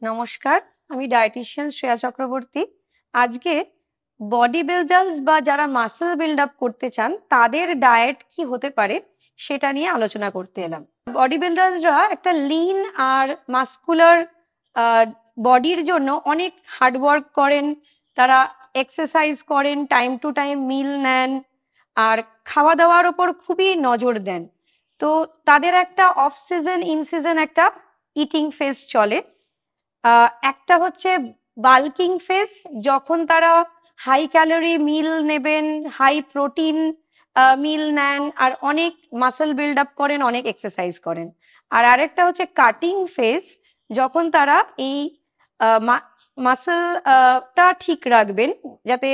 নমস্কার, আমি ডায়েটিশিয়ান শ্রেয়া চক্রবর্তী। আজকে বডি বিল্ডার্স বা যারা মাসল বিল্ড আপ করতে চান তাদের ডায়েট কি হতে পারে সেটা নিয়ে আলোচনা করতে এলাম। বডি বিল্ডার্সরা একটা লিন আর মাস্কুলার বডির জন্য অনেক হার্ডওয়ার্ক করেন, তারা এক্সারসাইজ করেন, টাইম টু টাইম মিল নেন আর খাওয়া দাওয়ার ওপর খুবই নজর দেন। তো তাদের একটা অফ সিজন ইন সিজন একটা ইটিং ফেজ চলে। একটা হচ্ছে বাল্কিং ফেজ, যখন তারা হাই ক্যালোরি মিল নেবেন, হাই প্রোটিন মিল নেন আর অনেক মাসল বিল্ড আপ করেন, অনেক এক্সারসাইজ করেন। আর আরেকটা হচ্ছে কাটিং ফেজ, যখন তারা এই মাসলটা ঠিক রাখবেন যাতে,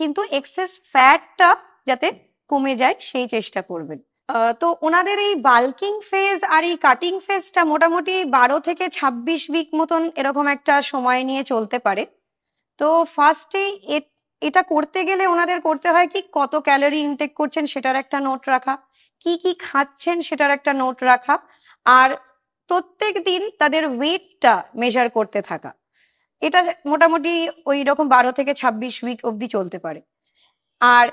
কিন্তু এক্সেস ফ্যাটটা যাতে কমে যায় সেই চেষ্টা করবেন। তো ওনাদের এই বাল্কিং ফেজ আর এই কাটিং ফেজটা মোটামুটি 12 থেকে 26 উইক মতন এরকম একটা সময় নিয়ে চলতে পারে। তো ফার্স্টেই এটা করতে গেলে ওনাদের করতে হয় কি, কত ক্যালোরি ইনটেক করছেন সেটার একটা নোট রাখা, কি কি খাচ্ছেন সেটার একটা নোট রাখা, আর প্রত্যেক দিন তাদের ওয়েটটা মেজার করতে থাকা। এটা মোটামুটি ওই রকম 12 থেকে 26 উইক অবধি চলতে পারে। আর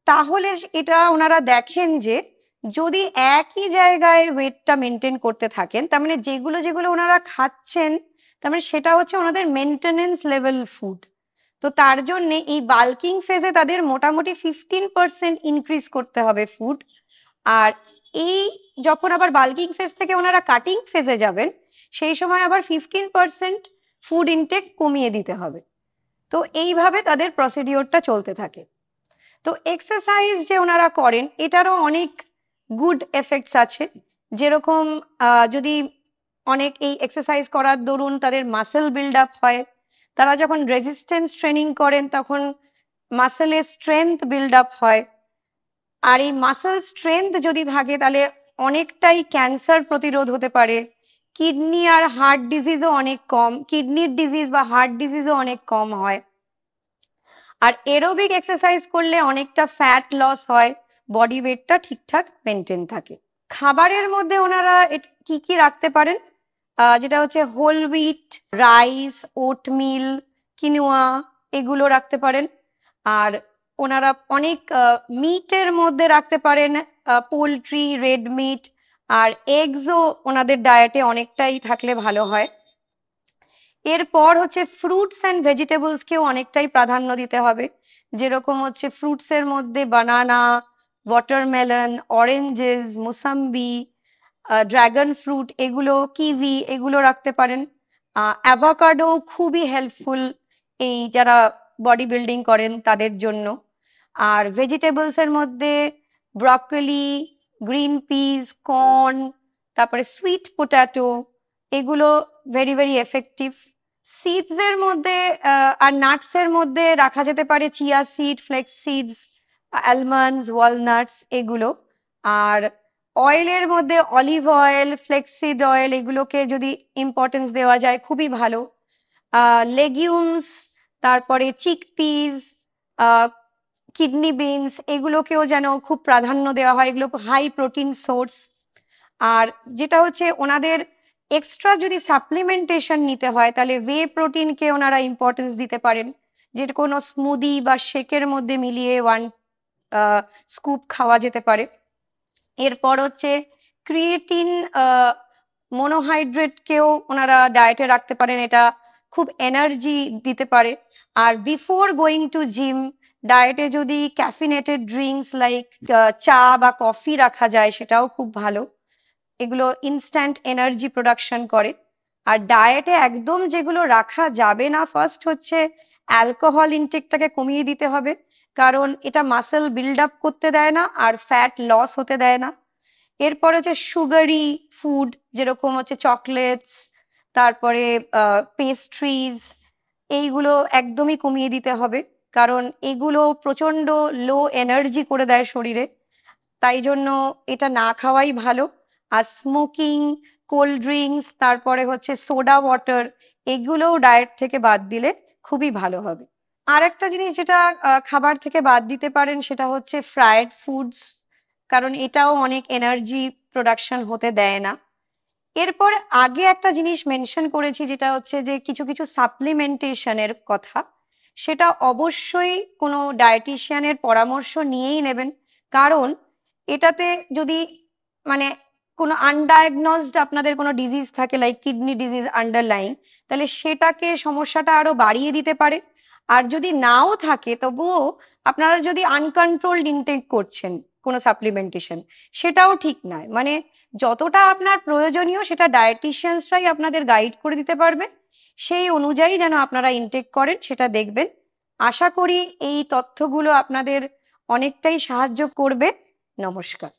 তাহলে এটা ওনারা দেখেন যে যদি একই জায়গায় ওয়েটটা মেনটেন করতে থাকেন, তার মানে যেগুলো যেগুলো ওনারা খাচ্ছেন, তার মানে সেটা হচ্ছে ওনাদের মেনটেনেন্স লেভেল ফুড। তো তার জন্য এই বাল্কিং ফেজে তাদের মোটামুটি 15% ইনক্রিজ করতে হবে ফুড। আর এই যখন আবার বাল্কিং ফেজ থেকে ওনারা কাটিং ফেজে যাবেন, সেই সময় আবার 15% ফুড ইনটেক কমিয়ে দিতে হবে। তো এইভাবে তাদের প্রসিডিওরটা চলতে থাকে। তো এক্সারসাইজ যে ওনারা করেন এটারও অনেক গুড এফেক্টস আছে। যেরকম যদি অনেক এই এক্সারসাইজ করার দরুন তাদের মাসেল বিল্ড আপ হয়, তারা যখন রেজিস্ট্যান্স ট্রেনিং করেন তখন মাসেলের স্ট্রেংথ বিল্ড আপ হয়। আর এই মাসেল স্ট্রেংথ যদি থাকে তাহলে অনেকটাই ক্যান্সার প্রতিরোধ হতে পারে, কিডনি আর হার্ট ডিজিজও অনেক কম, কিডনির ডিজিজ বা হার্ট ডিজিজও অনেক কম হয়। আর এরোবিক এক্সারসাইজ করলে অনেকটা ফ্যাট লস হয়, বডি ওয়েটটা ঠিকঠাক মেনটেন থাকে। খাবারের মধ্যে ওনারা কি কি রাখতে পারেন, যেটা হচ্ছে whole wheat, rice, oatmeal, quinoa, এগুলো রাখতে পারেন। আর ওনারা অনেক মিটের মধ্যে রাখতে পারেন পোলট্রি, রেড মিট, আর এগসও ওনাদের ডায়েটে অনেকটাই থাকলে ভালো হয়। এরপর হচ্ছে ফ্রুটস অ্যান্ড ভেজিটেবলসকেও অনেকটাই প্রাধান্য দিতে হবে। যেরকম হচ্ছে ফ্রুটসের মধ্যে banana, watermelon, oranges, mosambi, dragon fruit, এগুলো, কিউই, এগুলো রাখতে পারেন। অ্যাভোকাডো খুবই হেল্পফুল এই যারা বডি বিল্ডিং করেন তাদের জন্য। আর ভেজিটেবলসের মধ্যে ব্রকলি, গ্রিন পিস, কর্ন, তারপরে সুইট পোট্যাটো, এগুলো ভেরি ভেরি এফেক্টিভ। সিডসের মধ্যে আর নাটসের মধ্যে রাখা যেতে পারে chia seed, flax seeds, almonds, walnuts, এগুলো। আর অয়েলের মধ্যে অলিভ অয়েল, ফ্লেক্সিড অয়েল, এগুলোকে যদি ইম্পর্টেন্স দেওয়া যায় খুবই ভালো। লেগিউমস, তারপরে চিকপিস, কিডনি বিনস, এগুলোকেও যেন খুব প্রাধান্য দেওয়া হয়, এগুলো হাই প্রোটিন সোর্স। আর যেটা হচ্ছে ওনাদের এক্সট্রা যদি সাপ্লিমেন্টেশন নিতে হয় তাহলে ওয়ে প্রোটিনকে ওনারা ইম্পর্টেন্স দিতে পারেন, যে কোনো স্মুদি বা শেকের মধ্যে মিলিয়ে 1 স্কুপ খাওয়া যেতে পারে। এরপর হচ্ছে ক্রিয়েটিন মনোহাইড্রেটকেও ওনারা ডায়েটে রাখতে পারেন, এটা খুব এনার্জি দিতে পারে। আর বিফোর গোয়িং টু জিম ডায়েটে যদি ক্যাফিনেটেড ড্রিঙ্কস লাইক চা বা কফি রাখা যায় সেটাও খুব ভালো, এগুলো ইনস্ট্যান্ট এনার্জি প্রোডাকশন করে। আর ডায়েটে একদম যেগুলো রাখা যাবে না, ফার্স্ট হচ্ছে অ্যালকোহল ইনটেকটাকে কমিয়ে দিতে হবে, কারণ এটা মাসেল বিল্ড আপ করতে দেয় না আর ফ্যাট লস হতে দেয় না। এরপর হচ্ছে সুগারি ফুড, যেরকম হচ্ছে চকলেটস, তারপরে পেস্ট্রিজ, এইগুলো একদমই কমিয়ে দিতে হবে, কারণ এগুলো প্রচণ্ড লো এনার্জি করে দেয় শরীরে, তাই জন্য এটা না খাওয়াই ভালো। আর স্মোকিং, কোল্ড ড্রিঙ্কস, তারপরে হচ্ছে সোডা ওয়াটার, এগুলোও ডায়েট থেকে বাদ দিলে খুবই ভালো হবে। আর একটা জিনিস যেটা খাবার থেকে বাদ দিতে পারেন সেটা হচ্ছে ফ্রায়েড ফুডস, কারণ এটাও অনেক এনার্জি প্রোডাকশন হতে দেয় না। এরপর আগে একটা জিনিস মেনশন করেছি, যেটা হচ্ছে যে কিছু কিছু সাপ্লিমেন্টেশনের কথা, সেটা অবশ্যই কোনো ডায়েটিশিয়ানের পরামর্শ নিয়েই নেবেন। কারণ এটাতে যদি মানে কোনো আনডায়াগনসড আপনাদের কোনো ডিজিজ থাকে, লাইক কিডনি ডিজিজ আন্ডারলাইং, তাহলে সেটাকে সমস্যাটা আরো বাড়িয়ে দিতে পারে। আর যদি নাও থাকে তবুও আপনারা যদি আনকন্ট্রোলড ইনটেক করছেন কোনো সাপ্লিমেন্টেশন, সেটাও ঠিক নয়। মানে যতটা আপনার প্রয়োজনীয় সেটা ডায়েটিশিয়ানসরাই আপনাদের গাইড করে দিতে পারবে, সেই অনুযায়ী যেন আপনারা ইনটেক করেন সেটা দেখবেন। আশা করি এই তথ্যগুলো আপনাদের অনেকটাই সাহায্য করবে। নমস্কার।